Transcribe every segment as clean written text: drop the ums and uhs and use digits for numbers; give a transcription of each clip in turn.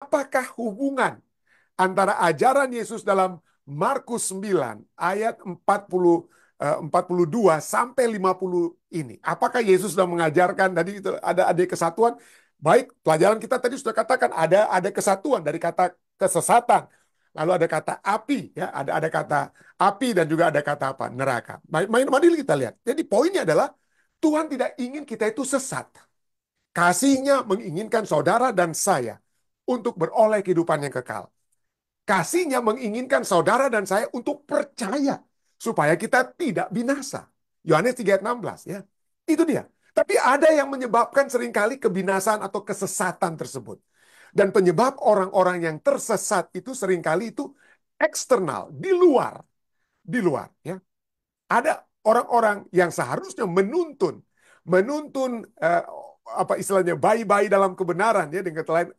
apakah hubungan antara ajaran Yesus dalam Markus 9 ayat 42 sampai 50 ini? Apakah Yesus sudah mengajarkan tadi itu ada kesatuan? Baik, pelajaran kita tadi sudah katakan ada kesatuan dari kata kesesatan. Lalu ada kata api, ya, ada kata api dan juga ada kata apa? Neraka. Mari kita lihat. Jadi poinnya adalah Tuhan tidak ingin kita itu sesat. Kasihnya menginginkan saudara dan saya untuk beroleh kehidupan yang kekal. Kasihnya menginginkan saudara dan saya untuk percaya supaya kita tidak binasa. Yohanes 3 ayat 16 ya. Itu dia. Tapi ada yang menyebabkan seringkali kebinasaan atau kesesatan tersebut. Dan penyebab orang-orang yang tersesat itu seringkali itu eksternal, di luar ya. Ada orang-orang yang seharusnya menuntun menuntun apa istilahnya bayi-bayi dalam kebenaran ya, dengan kata lain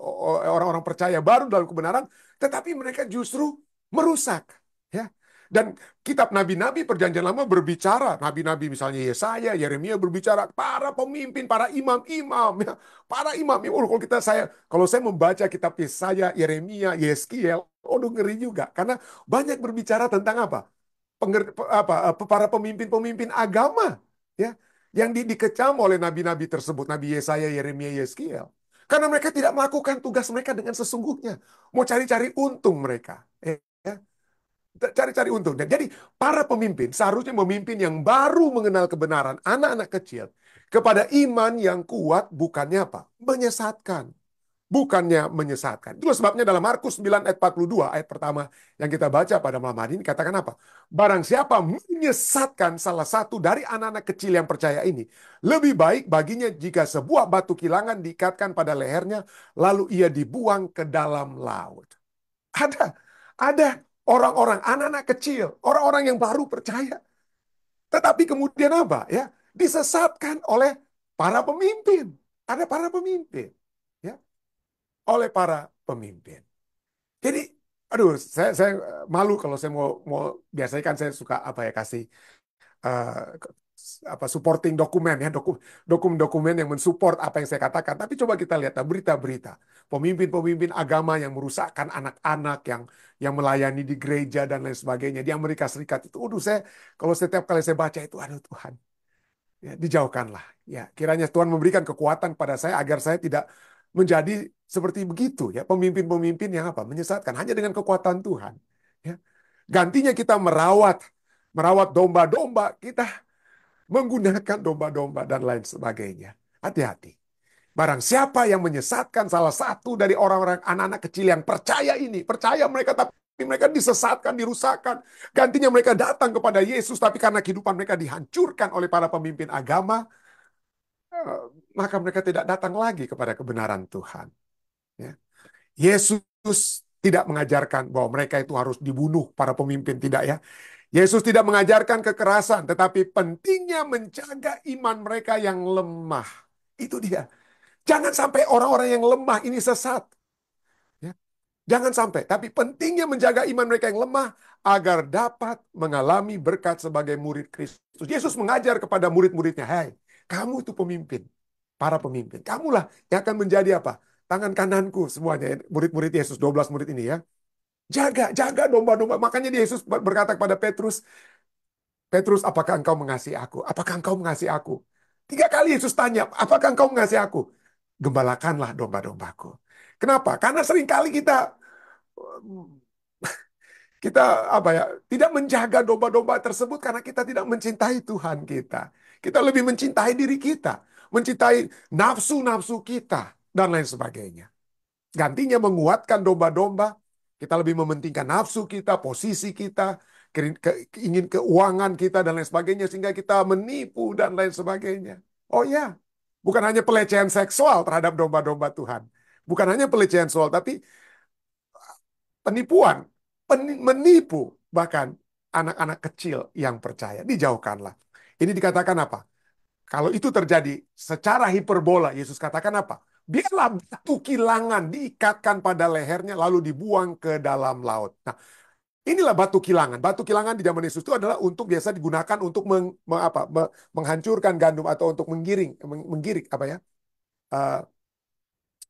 orang-orang percaya baru dalam kebenaran, tetapi mereka justru merusak ya. Dan kitab nabi-nabi perjanjian lama berbicara, nabi-nabi misalnya Yesaya, Yeremia berbicara para pemimpin, para imam-imam ya, para imam. Kalau saya membaca kitab Yesaya, Yeremia, Yeskiel, ngeri juga karena banyak berbicara tentang apa? Para pemimpin-pemimpin agama ya, yang dikecam oleh nabi-nabi tersebut, Nabi Yesaya, Yeremia, Yeskiel, karena mereka tidak melakukan tugas mereka dengan sesungguhnya, mau cari-cari untung mereka ya, cari-cari untung. Dan jadi para pemimpin seharusnya memimpin yang baru mengenal kebenaran, anak-anak kecil kepada iman yang kuat, bukannya apa? Menyesatkan, bukannya menyesatkan. Itulah sebabnya dalam Markus 9 ayat 42, ayat pertama yang kita baca pada malam hari ini, katakan apa? Barang siapa menyesatkan salah satu dari anak-anak kecil yang percaya ini, lebih baik baginya jika sebuah batu kilangan diikatkan pada lehernya, lalu ia dibuang ke dalam laut. Ada orang-orang, anak-anak kecil, orang-orang yang baru percaya. Tetapi kemudian apa? Ya, disesatkan oleh para pemimpin. Ada para pemimpin. Ya, oleh para pemimpin. Jadi, aduh, saya malu kalau saya mau biasanya kan saya suka apa ya, kasih eh, apa supporting dokumen ya, dokumen-dokumen yang mensupport apa yang saya katakan. Tapi coba kita lihat berita-berita pemimpin-pemimpin agama yang merusakkan anak-anak yang melayani di gereja dan lain sebagainya di Amerika Serikat itu. Aduh, kalau setiap kali saya baca itu, aduh Tuhan, ya, dijauhkanlah. Ya, kiranya Tuhan memberikan kekuatan pada saya agar saya tidak menjadi seperti begitu ya, pemimpin-pemimpin yang apa? Menyesatkan hanya dengan kekuatan Tuhan. Ya. Gantinya kita merawat merawat domba-domba, kita menggunakan domba-domba dan lain sebagainya. Hati-hati. Barang siapa yang menyesatkan salah satu dari orang-orang anak-anak kecil yang percaya ini, percaya mereka tapi mereka disesatkan, dirusakkan. Gantinya mereka datang kepada Yesus, tapi karena kehidupan mereka dihancurkan oleh para pemimpin agama, eh, maka mereka tidak datang lagi kepada kebenaran Tuhan. Ya. Yesus tidak mengajarkan bahwa mereka itu harus dibunuh, para pemimpin, tidak ya. Yesus tidak mengajarkan kekerasan, tetapi pentingnya menjaga iman mereka yang lemah. Itu dia. Jangan sampai orang-orang yang lemah ini sesat. Ya. Jangan sampai. Tapi pentingnya menjaga iman mereka yang lemah agar dapat mengalami berkat sebagai murid Kristus. Yesus mengajar kepada murid-muridnya, "Hai, kamu itu pemimpin, para pemimpin. Kamulah yang akan menjadi apa? Tangan kananku semuanya." Murid-murid Yesus, 12 murid ini ya. Jaga domba-domba. Makanya Yesus berkata kepada Petrus, "Petrus, apakah engkau mengasihi aku? Apakah engkau mengasihi aku?" 3 kali Yesus tanya, "Apakah engkau mengasihi aku?" Gembalakanlah domba-dombaku. Kenapa? Karena seringkali kita apa ya, tidak menjaga domba-domba tersebut karena kita tidak mencintai Tuhan kita. Kita lebih mencintai diri kita, mencintai nafsu-nafsu kita dan lain sebagainya. Gantinya menguatkan domba-domba, kita lebih mementingkan nafsu kita, posisi kita, ingin keuangan kita dan lain sebagainya sehingga kita menipu dan lain sebagainya. Oh ya, bukan hanya pelecehan seksual terhadap domba-domba Tuhan. Bukan hanya pelecehan seksual, tapi penipuan, menipu bahkan anak-anak kecil yang percaya. Dijauhkanlah. Ini dikatakan apa? Kalau itu terjadi secara hiperbola, Yesus katakan apa? Biarlah batu kilangan diikatkan pada lehernya lalu dibuang ke dalam laut. Nah, inilah batu kilangan. Batu kilangan di zaman Yesus itu adalah untuk biasa digunakan untuk menghancurkan gandum atau untuk menggiring apa ya? eh,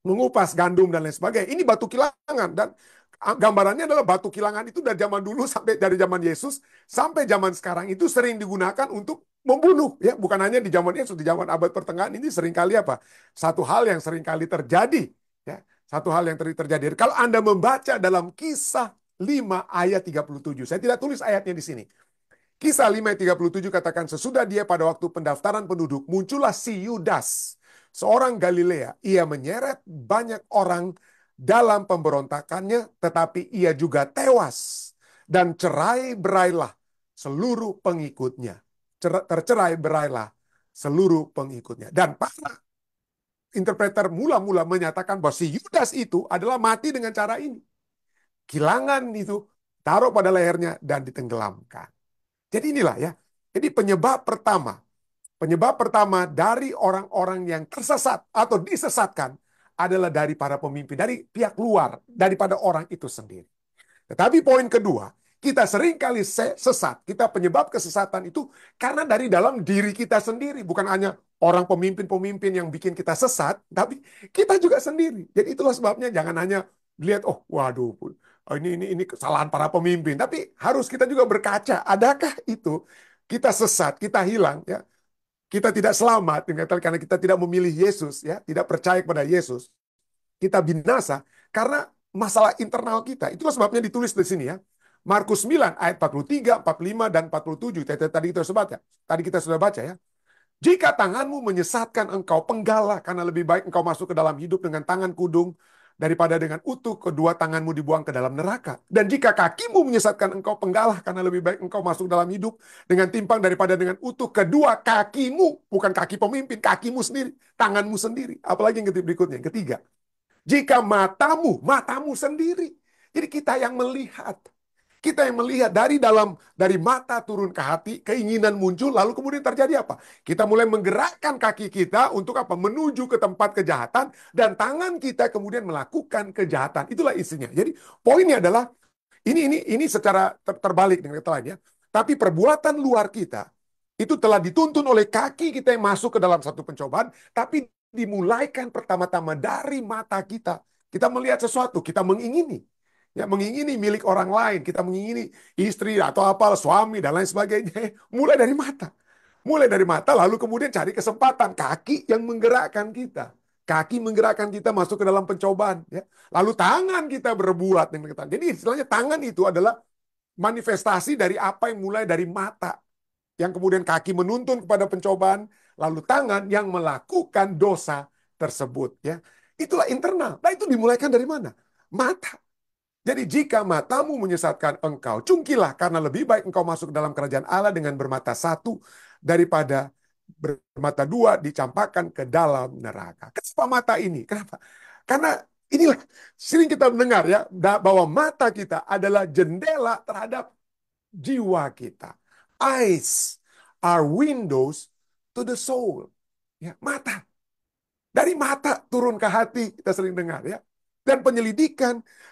mengupas gandum dan lain sebagainya. Ini batu kilangan dan gambarannya adalah batu kilangan itu dari zaman dulu sampai dari zaman Yesus sampai zaman sekarang itu sering digunakan untuk membunuh ya, bukan hanya di zaman Yesus, di zaman abad pertengahan ini sering kali apa? Satu hal yang sering kali terjadi ya. Satu hal yang terjadi. Kalau Anda membaca dalam Kisah 5 ayat 37, saya tidak tulis ayatnya di sini. Kisah 5 ayat 37 katakan, sesudah dia pada waktu pendaftaran penduduk, muncullah si Yudas, seorang Galilea. Ia menyeret banyak orang dalam pemberontakannya, tetapi ia juga tewas. Dan cerai-berailah seluruh pengikutnya. Tercerai-berailah seluruh pengikutnya. Dan para interpreter mula-mula menyatakan bahwa si Yudas itu adalah mati dengan cara ini. Kilangan itu taruh pada lehernya dan ditenggelamkan. Jadi inilah ya. Jadi penyebab pertama dari orang-orang yang tersesat atau disesatkan adalah dari para pemimpin, dari pihak luar, daripada orang itu sendiri. Tetapi poin kedua, kita seringkali sesat. Kita penyebab kesesatan itu karena dari dalam diri kita sendiri. Bukan hanya orang pemimpin-pemimpin yang bikin kita sesat, tapi kita juga sendiri. Jadi itulah sebabnya jangan hanya lihat, oh waduh, ini kesalahan para pemimpin. Tapi harus kita juga berkaca, adakah itu kita sesat, kita hilang, ya, kita tidak selamat karena kita tidak memilih Yesus, ya, tidak percaya kepada Yesus, kita binasa karena masalah internal kita. Itulah sebabnya ditulis di sini ya. Markus 9 ayat 43, 45 dan 47. Tadi kita sudah baca ya. Jika tanganmu menyesatkan engkau, penggalah, karena lebih baik engkau masuk ke dalam hidup dengan tangan kudung daripada dengan utuh kedua tanganmu dibuang ke dalam neraka. Dan jika kakimu menyesatkan engkau, penggalah, karena lebih baik engkau masuk dalam hidup dengan timpang daripada dengan utuh kedua kakimu. Bukan kaki pemimpin, kakimu sendiri, tanganmu sendiri. Apalagi yang berikutnya, yang ketiga. Jika matamu sendiri. Jadi kita yang melihat. Kita yang melihat dari mata turun ke hati, keinginan muncul, lalu kemudian terjadi apa? Kita mulai menggerakkan kaki kita untuk apa? Menuju ke tempat kejahatan, dan tangan kita kemudian melakukan kejahatan. Itulah isinya. Jadi poinnya adalah ini secara terbalik dengan kata lain ya. Tapi perbuatan luar kita itu telah dituntun oleh kaki kita yang masuk ke dalam satu pencobaan, tapi dimulaikan pertama-tama dari mata kita. Kita melihat sesuatu, kita mengingini. Ya, mengingini milik orang lain, kita mengingini istri atau apa, suami dan lain sebagainya. Mulai dari mata. Mulai dari mata, lalu kemudian cari kesempatan. Kaki yang menggerakkan kita. Kaki menggerakkan kita masuk ke dalam pencobaan. Ya. Lalu tangan kita berbuat. Jadi istilahnya tangan itu adalah manifestasi dari apa yang mulai dari mata. Yang kemudian kaki menuntun kepada pencobaan, lalu tangan yang melakukan dosa tersebut. Ya. Itulah internal. Nah itu dimulaikan dari mana? Mata. Jadi jika matamu menyesatkan engkau, cungkilah, karena lebih baik engkau masuk dalam kerajaan Allah dengan bermata satu daripada bermata dua dicampakkan ke dalam neraka. Kenapa mata ini? Kenapa? Karena inilah sering kita mendengar ya bahwa mata kita adalah jendela terhadap jiwa kita. Eyes are windows to the soul. Ya, mata. Dari mata turun ke hati, kita sering dengar ya. Dan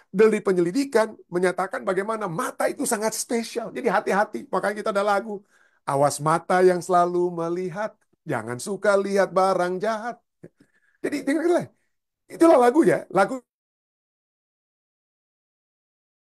dari penyelidikan menyatakan bagaimana mata itu sangat spesial. Jadi hati-hati, makanya kita ada lagu. Awas mata yang selalu melihat, jangan suka lihat barang jahat. Jadi itulah lagu ya. Lagu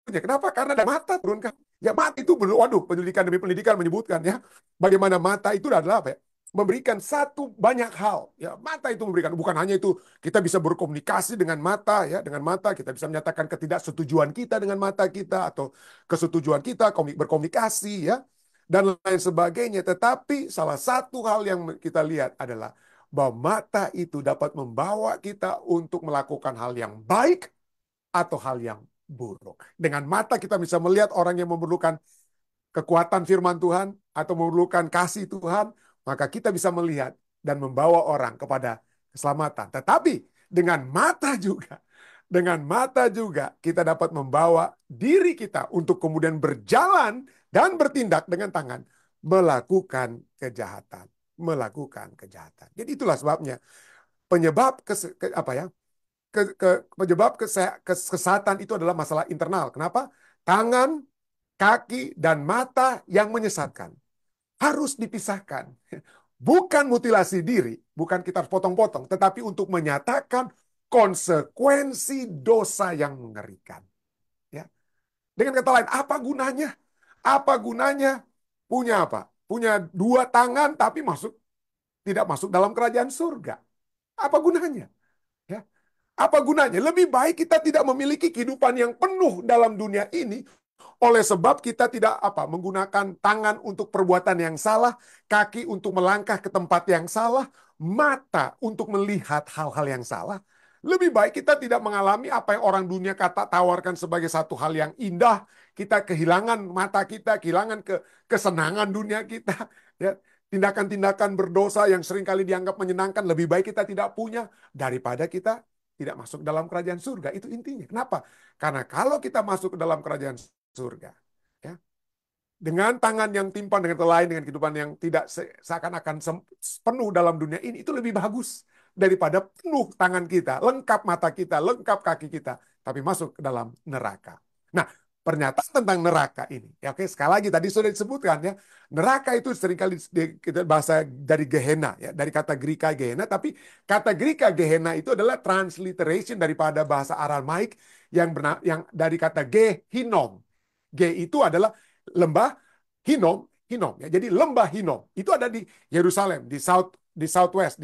kenapa? Karena dari mata turun ke ya, mata itu, waduh, pendidikan demi pendidikan menyebutkan ya, bagaimana mata itu adalah apa ya? Memberikan satu banyak hal. Ya, mata itu memberikan, bukan hanya itu kita bisa berkomunikasi dengan mata ya, dengan mata kita bisa menyatakan ketidaksetujuan kita dengan mata kita atau kesetujuan kita berkomunikasi ya dan lain sebagainya. Tetapi salah satu hal yang kita lihat adalah bahwa mata itu dapat membawa kita untuk melakukan hal yang baik atau hal yang buruk. Dengan mata kita bisa melihat orang yang memerlukan kekuatan firman Tuhan atau memerlukan kasih Tuhan, maka kita bisa melihat dan membawa orang kepada keselamatan. Tetapi dengan mata juga kita dapat membawa diri kita untuk kemudian berjalan dan bertindak dengan tangan melakukan kejahatan, melakukan kejahatan. Jadi itulah sebabnya penyebab penyebab kesehatan itu adalah masalah internal. Kenapa? Tangan, kaki, dan mata yang menyesatkan. Harus dipisahkan. Bukan mutilasi diri, bukan kita harus potong-potong, tetapi untuk menyatakan konsekuensi dosa yang mengerikan. Ya. Dengan kata lain, apa gunanya? Apa gunanya punya apa? Punya dua tangan tapi tidak masuk dalam kerajaan surga. Apa gunanya? Ya. Apa gunanya? Lebih baik kita tidak memiliki kehidupan yang penuh dalam dunia ini oleh sebab kita tidak menggunakan tangan untuk perbuatan yang salah, kaki untuk melangkah ke tempat yang salah, mata untuk melihat hal-hal yang salah. Lebih baik kita tidak mengalami apa yang orang dunia tawarkan sebagai satu hal yang indah. Kita kehilangan mata kita, kehilangan kesenangan dunia kita. Ya, tindakan-tindakan berdosa yang seringkali dianggap menyenangkan, lebih baik kita tidak punya daripada kita tidak masuk dalam kerajaan surga. Itu intinya. Kenapa? Karena kalau kita masuk ke dalam kerajaan surga, ya, dengan tangan yang timpan dengan lain, dengan kehidupan yang tidak seakan-akan penuh dalam dunia ini, itu lebih bagus daripada penuh tangan kita, lengkap mata kita, lengkap kaki kita, tapi masuk ke dalam neraka. Nah, pernyataan tentang neraka ini, ya oke, sekali lagi tadi sudah disebutkan ya, neraka itu seringkali kita bahasa dari Gehenna, ya, dari kata Greka Gehenna, tapi kata Greka Gehenna itu adalah transliteration daripada bahasa Aramaik yang dari kata Gehinom. G itu adalah lembah Hinom, Hinom ya. Jadi lembah Hinom itu ada di Yerusalem, di Southwest,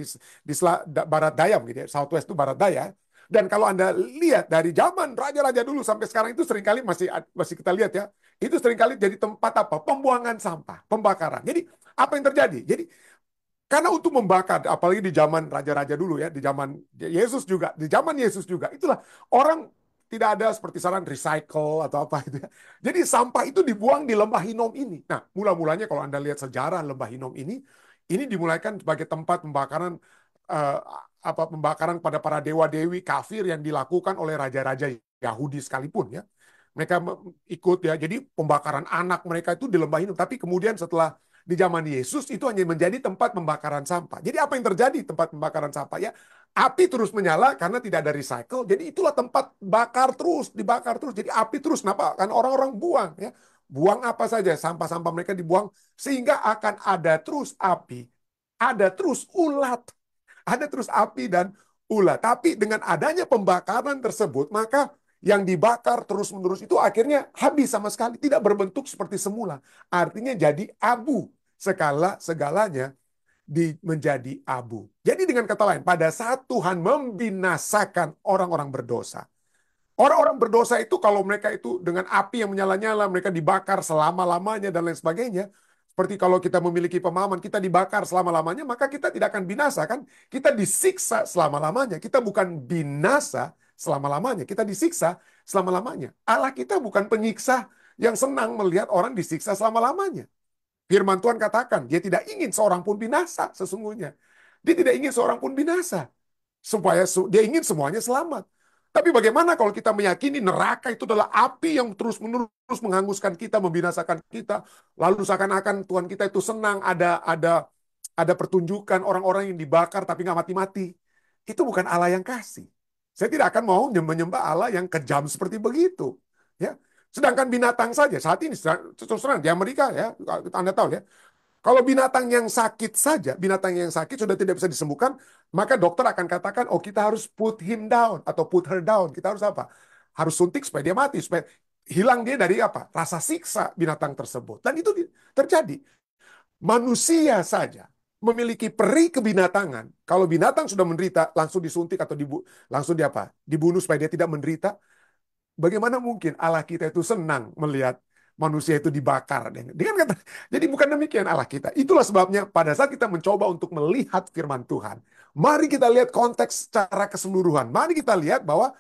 barat daya gitu ya. Southwest itu barat daya. Dan kalau Anda lihat dari zaman raja-raja dulu sampai sekarang itu seringkali masih kita lihat ya. Itu seringkali jadi tempat apa? Pembuangan sampah, pembakaran. Jadi apa yang terjadi? Jadi karena untuk membakar, apalagi di zaman raja-raja dulu ya, di zaman Yesus juga, itulah orang tidak ada seperti saran recycle atau apa gitu ya. Jadi sampah itu dibuang di lembah Hinom ini. Nah, mula-mulanya kalau Anda lihat sejarah lembah Hinom ini dimulaikan sebagai tempat pembakaran eh, pembakaran pada para dewa-dewi kafir yang dilakukan oleh raja-raja Yahudi sekalipun ya. Mereka ikut ya. Jadi pembakaran anak mereka itu di lembah Hinom. Tapi kemudian setelah di zaman Yesus itu hanya menjadi tempat pembakaran sampah. Jadi apa yang terjadi tempat pembakaran sampah ya? Api terus menyala karena tidak ada recycle. Jadi itulah tempat bakar terus, dibakar terus. Jadi api terus. Kenapa? Kan orang-orang buang ya. Buang apa saja, sampah-sampah mereka dibuang sehingga akan ada terus api, ada terus ulat, ada terus api dan ulat. Tapi dengan adanya pembakaran tersebut, maka yang dibakar terus-menerus itu akhirnya habis sama sekali, tidak berbentuk seperti semula. Artinya jadi abu. Segalanya menjadi abu. Jadi dengan kata lain, pada saat Tuhan membinasakan orang-orang berdosa, orang-orang berdosa itu kalau mereka itu dengan api yang menyala-nyala, mereka dibakar selama-lamanya dan lain sebagainya. Seperti kalau kita memiliki pemahaman, kita dibakar selama-lamanya, maka kita tidak akan binasa kan? Kita disiksa selama-lamanya. Kita bukan binasa selama-lamanya, kita disiksa selama-lamanya. Allah kita bukan penyiksa yang senang melihat orang disiksa selama-lamanya. Firman Tuhan katakan, dia tidak ingin seorang pun binasa sesungguhnya. Dia tidak ingin seorang pun binasa. Supaya dia ingin semuanya selamat. Tapi bagaimana kalau kita meyakini neraka itu adalah api yang terus-menerus menghanguskan kita, membinasakan kita. Lalu seakan-akan Tuhan kita itu senang ada pertunjukan orang-orang yang dibakar tapi nggak mati-mati. Itu bukan Allah yang kasih. Saya tidak akan mau menyembah Allah yang kejam seperti begitu. Ya, sedangkan binatang saja saat ini terus terang di Amerika ya, Anda tahu ya, kalau binatang yang sakit sudah tidak bisa disembuhkan, maka dokter akan katakan, oh kita harus put him down atau put her down. Kita harus apa? Harus suntik supaya dia mati, supaya hilang dia dari apa? Rasa siksa binatang tersebut. Dan itu terjadi. Manusia saja memiliki peri kebinatangan. Kalau binatang sudah menderita, langsung disuntik atau langsung dibunuh supaya dia tidak menderita. Bagaimana mungkin Allah kita itu senang melihat manusia itu dibakar? Jadi bukan demikian Allah kita. Itulah sebabnya pada saat kita mencoba untuk melihat firman Tuhan, mari kita lihat konteks secara keseluruhan. Mari kita lihat bahwa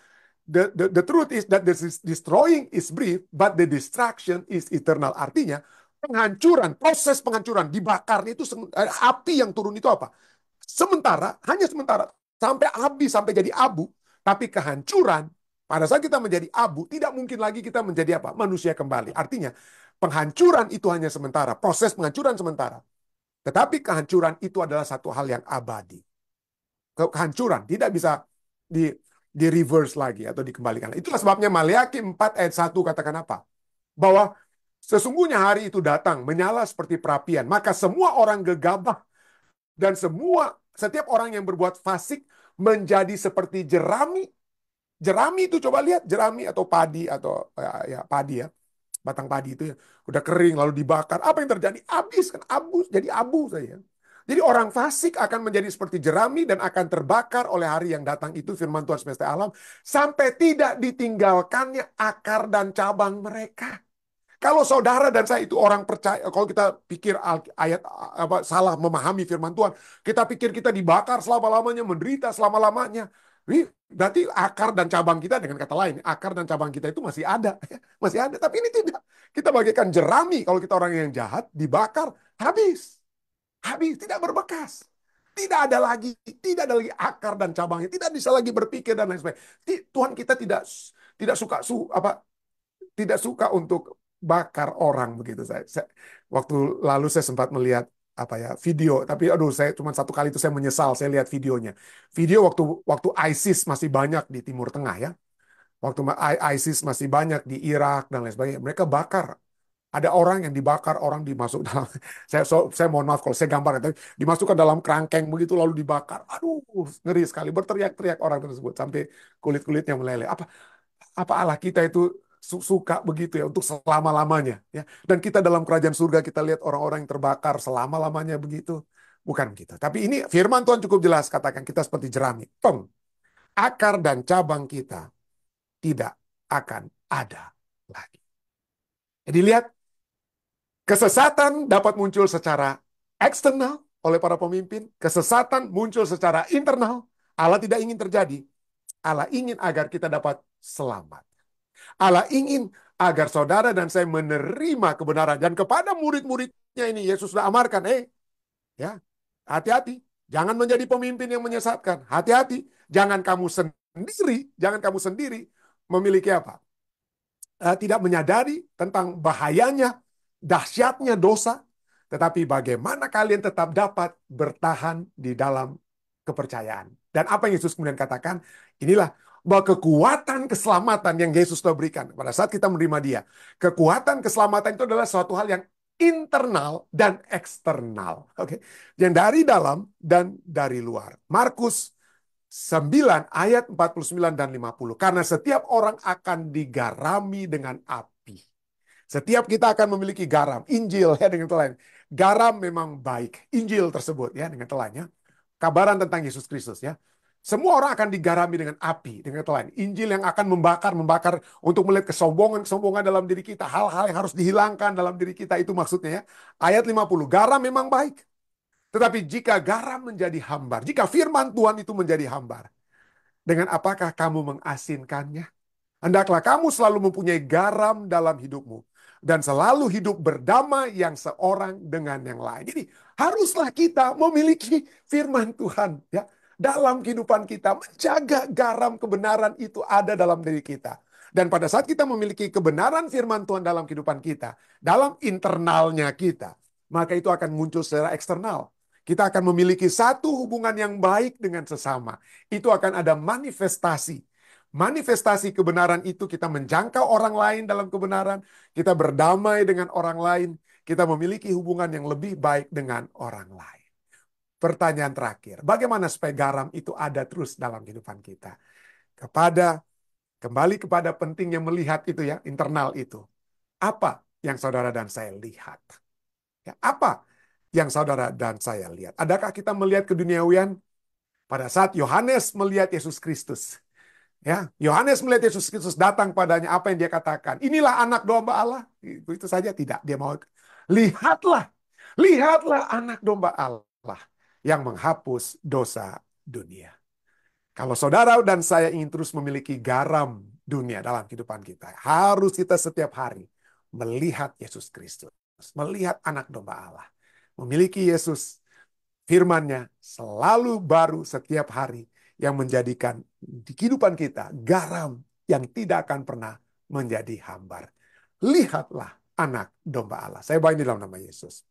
the truth is that the destroying is brief, but the destruction is eternal. Artinya penghancuran, proses penghancuran, dibakarnya itu api yang turun itu apa? Sementara, hanya sementara, sampai habis, sampai jadi abu, tapi kehancuran pada saat kita menjadi abu, tidak mungkin lagi kita menjadi apa? Manusia kembali. Artinya, penghancuran itu hanya sementara. Proses penghancuran sementara. Tetapi kehancuran itu adalah satu hal yang abadi. Kehancuran tidak bisa di reverse lagi atau dikembalikan. Itulah sebabnya Maleakhi 4 ayat 1 katakan apa? Bahwa sesungguhnya hari itu datang, menyala seperti perapian. Maka semua orang gegabah dan setiap orang yang berbuat fasik menjadi seperti jerami. Jerami itu coba lihat, jerami atau padi atau ya padi ya, batang padi itu ya udah kering lalu dibakar. Apa yang terjadi? Habis kan, abu jadi abu saja. Jadi orang fasik akan menjadi seperti jerami dan akan terbakar oleh hari yang datang itu, firman Tuhan semesta alam, sampai tidak ditinggalkannya akar dan cabang mereka. Kalau saudara dan saya itu orang percaya, kalau kita pikir ayat apa salah memahami firman Tuhan, kita pikir kita dibakar selama-lamanya, menderita selama-lamanya. Berarti akar dan cabang kita, dengan kata lain, akar dan cabang kita itu masih ada, masih ada. Tapi ini tidak. Kita bagaikan jerami kalau kita orang yang jahat, dibakar, habis, habis, tidak berbekas. Tidak ada lagi akar dan cabangnya, tidak bisa lagi berpikir dan lain sebagainya. Tuhan kita tidak tidak suka tidak suka untuk bakar orang begitu. Waktu lalu saya sempat melihat apa ya video, tapi aduh saya cuma satu kali itu saya menyesal saya lihat videonya. Video waktu waktu ISIS masih banyak di Timur Tengah ya. Waktu ISIS masih banyak di Irak dan lain sebagainya, mereka bakar. Ada orang yang dibakar, orang dimasuk dalam saya mohon maaf kalau saya gambar, tapi dimasukkan dalam kerangkeng begitu lalu dibakar. Aduh, ngeri sekali, berteriak-teriak orang tersebut sampai kulit-kulitnya meleleh. Apa Allah kita itu suka begitu ya untuk selama-lamanya ya. Dan kita dalam kerajaan surga kita lihat orang-orang yang terbakar selama-lamanya begitu. Bukan kita. Tapi ini firman Tuhan cukup jelas katakan kita seperti jerami. Tong, akar dan cabang kita tidak akan ada lagi. Jadi lihat, kesesatan dapat muncul secara eksternal oleh para pemimpin, kesesatan muncul secara internal. Allah tidak ingin terjadi. Allah ingin agar kita dapat selamat. Allah ingin agar saudara dan saya menerima kebenaran. Dan kepada murid-muridnya ini, Yesus sudah amarkan, ya, hati-hati. Jangan menjadi pemimpin yang menyesatkan. Hati-hati. Jangan kamu sendiri memiliki apa? Tidak menyadari tentang bahayanya, dahsyatnya dosa. Tetapi bagaimana kalian tetap dapat bertahan di dalam kepercayaan. Dan apa yang Yesus kemudian katakan? Inilah bahwa kekuatan keselamatan yang Yesus telah berikan pada saat kita menerima Dia. Kekuatan keselamatan itu adalah suatu hal yang internal dan eksternal. Oke. Yang dari dalam dan dari luar. Markus 9 ayat 49 dan 50. Karena setiap orang akan digarami dengan api. Setiap kita akan memiliki garam. Injil ya dengan lain. Garam memang baik. Injil tersebut ya dengan telanya. Kabaran tentang Yesus Kristus ya. Semua orang akan digarami dengan api, dengan kata lain. Injil yang akan membakar untuk melihat kesombongan dalam diri kita. Hal-hal yang harus dihilangkan dalam diri kita, itu maksudnya ya. Ayat 50, garam memang baik. Tetapi jika garam menjadi hambar, jika firman Tuhan itu menjadi hambar, dengan apakah kamu mengasinkannya? Hendaklah kamu selalu mempunyai garam dalam hidupmu. Dan selalu hidup berdamai yang seorang dengan yang lain. Jadi haruslah kita memiliki firman Tuhan ya dalam kehidupan kita. Menjaga garam kebenaran itu ada dalam diri kita. Dan pada saat kita memiliki kebenaran firman Tuhan dalam kehidupan kita, dalam internalnya kita, maka itu akan muncul secara eksternal. Kita akan memiliki satu hubungan yang baik dengan sesama. Itu akan ada manifestasi. Manifestasi kebenaran itu kita menjangkau orang lain dalam kebenaran, kita berdamai dengan orang lain, kita memiliki hubungan yang lebih baik dengan orang lain. Pertanyaan terakhir, bagaimana supaya garam itu ada terus dalam kehidupan kita? Kembali kepada pentingnya melihat itu ya, internal itu. Apa yang saudara dan saya lihat? Ya, apa yang saudara dan saya lihat? Adakah kita melihat keduniawian? Pada saat Yohanes melihat Yesus Kristus, ya, Yohanes melihat Yesus Kristus datang padanya, apa yang dia katakan? Inilah anak domba Allah. Itu saja tidak. Dia mau lihatlah, lihatlah anak domba Allah yang menghapus dosa dunia. Kalau saudara dan saya ingin terus memiliki garam dunia dalam kehidupan kita, harus kita setiap hari melihat Yesus Kristus, melihat anak domba Allah, memiliki Yesus, firman-Nya selalu baru setiap hari, yang menjadikan di kehidupan kita garam yang tidak akan pernah menjadi hambar. Lihatlah anak domba Allah. Saya bawa ini dalam nama Yesus.